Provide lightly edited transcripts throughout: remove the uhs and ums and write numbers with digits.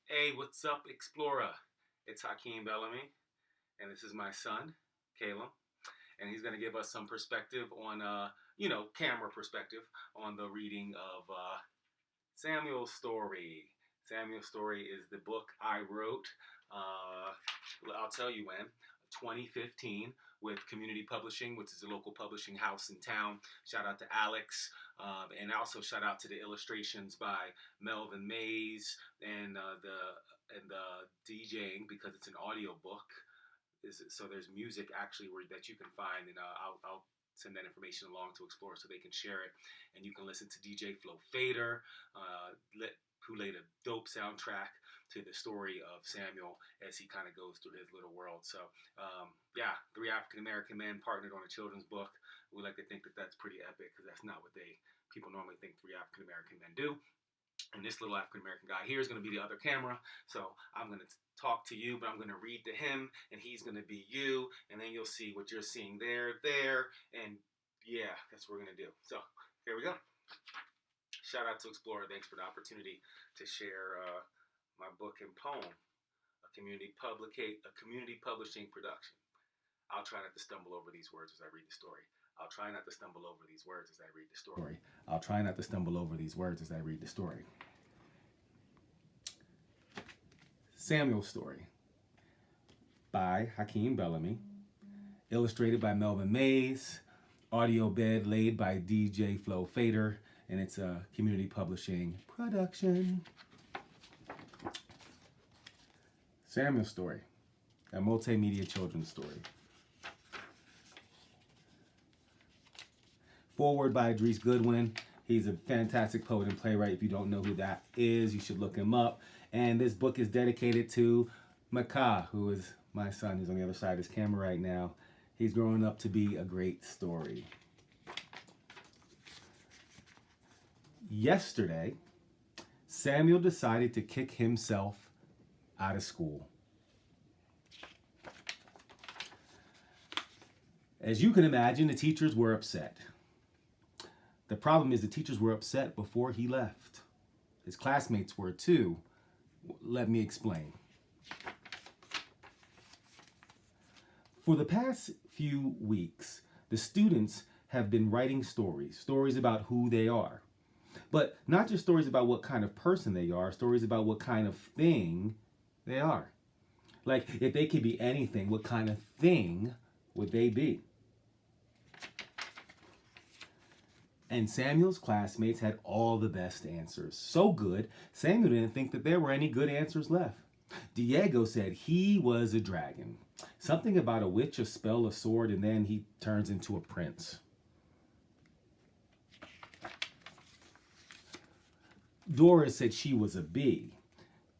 Hey, what's up, Explora? It's Hakim Bellamy, and this is my son, Caleb, and he's going to give us some perspective on, camera perspective on the reading of Samuel's Story. Samuel's Story is the book I wrote, I'll tell you when, 2015 with Community Publishing, which is a local publishing house in town. Shout out to Alex, and also shout out to the illustrations by Melvin Mays and the DJing because it's an audio book. So there's music actually that you can find, and I'll send that information along to Explora so they can share it, and you can listen to DJ Flo Fader, who laid a dope soundtrack to the story of Samuel as he kind of goes through his little world. So three African American men partnered on a children's book. We like to think that that's pretty epic because that's not what people normally think three African American men do. And this little African American guy here is going to be the other camera. So I'm going to talk to you, but I'm going to read to him, and he's going to be you. And then you'll see what you're seeing there. And yeah, that's what we're going to do. So here we go. Shout out to Explora. Thanks for the opportunity to share my book and poem, a community publishing production. I'll try not to stumble over these words as I read the story. I'll try not to stumble over these words as I read the story. I'll try not to stumble over these words as I read the story. Samuel's Story by Hakim Bellamy, illustrated by Melvin Mays, audio bed laid by DJ Flo Fader, and it's a community publishing production. Samuel's Story, a multimedia children's story. Forward by Idris Goodwin. He's a fantastic poet and playwright. If you don't know who that is, you should look him up. And this book is dedicated to Maka, who is my son, who's on the other side of his camera right now. He's growing up to be a great story. Yesterday, Samuel decided to kick himself out of school. As you can imagine, the teachers were upset. The problem is the teachers were upset before he left. His classmates were too. Let me explain. For the past few weeks, the students have been writing stories about who they are. But not just stories about what kind of person they are, stories about what kind of thing they are. Like, if they could be anything, what kind of thing would they be? And Samuel's classmates had all the best answers. So good, Samuel didn't think that there were any good answers left. Diego said he was a dragon. Something about a witch, a spell, a sword, and then he turns into a prince. Dora said she was a bee.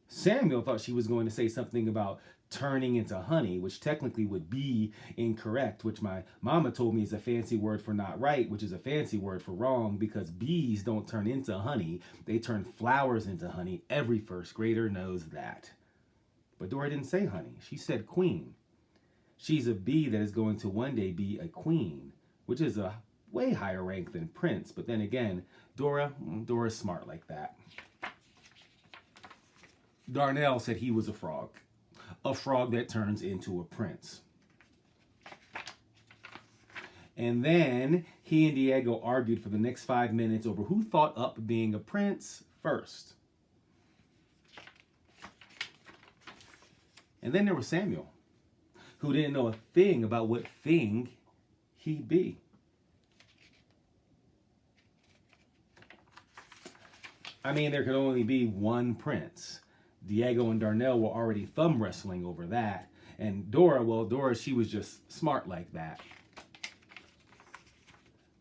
Samuel thought she was going to say something about turning into honey, which technically would be incorrect, which my mama told me is a fancy word for not right, which is a fancy word for wrong, because bees don't turn into honey, they turn flowers into honey. Every first grader knows that. But Dora didn't say honey, she said queen. She's a bee that is going to one day be a queen, which is a way higher rank than prince. Dora's smart like that. Darnell said he was a frog that turns into a prince. And then he and Diego argued for the next 5 minutes over who thought up being a prince first. And then there was Samuel, who didn't know a thing about what thing he'd be. I mean, there could only be one prince. Diego and Darnell were already thumb wrestling over that. And Dora, she was just smart like that.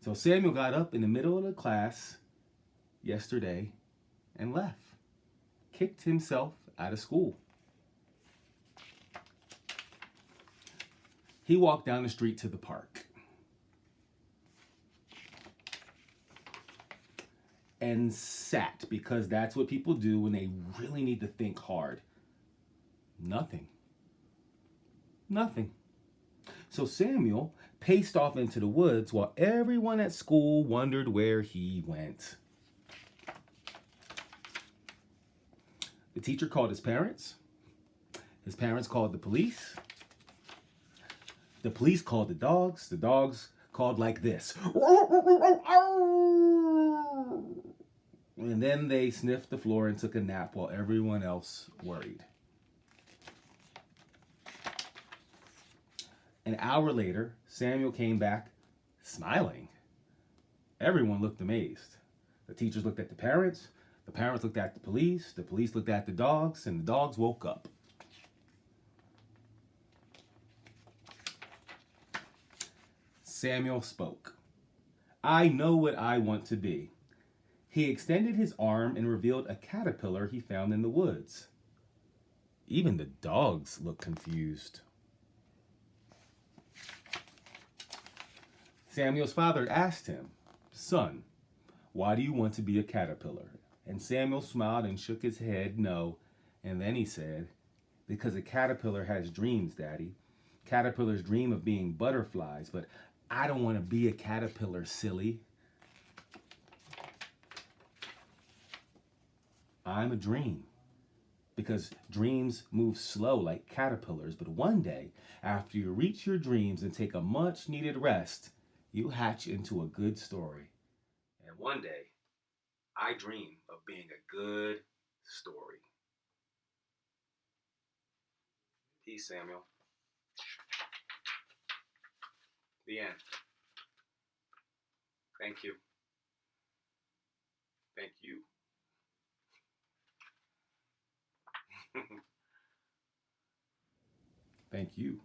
So Samuel got up in the middle of the class yesterday and left. Kicked himself out of school. He walked down the street to the park. And sat, because that's what people do when they really need to think hard. Nothing. So Samuel paced off into the woods while everyone at school wondered where he went. The teacher called his parents. His parents called the police. The police called the dogs. The dogs called like this. And then they sniffed the floor and took a nap while everyone else worried. An hour later, Samuel came back smiling. Everyone looked amazed. The teachers looked at the parents looked at the police looked at the dogs, and the dogs woke up. Samuel spoke. I know what I want to be. He extended his arm and revealed a caterpillar he found in the woods. Even the dogs looked confused. Samuel's father asked him, Son, why do you want to be a caterpillar? And Samuel smiled and shook his head no. And then he said, Because a caterpillar has dreams, Daddy. Caterpillars dream of being butterflies, but I don't want to be a caterpillar, silly. I'm a dream. Because dreams move slow like caterpillars, but one day, after you reach your dreams and take a much needed rest, you hatch into a good story. And one day, I dream of being a good story. Peace, Samuel. The end. Thank you. Thank you. Thank you.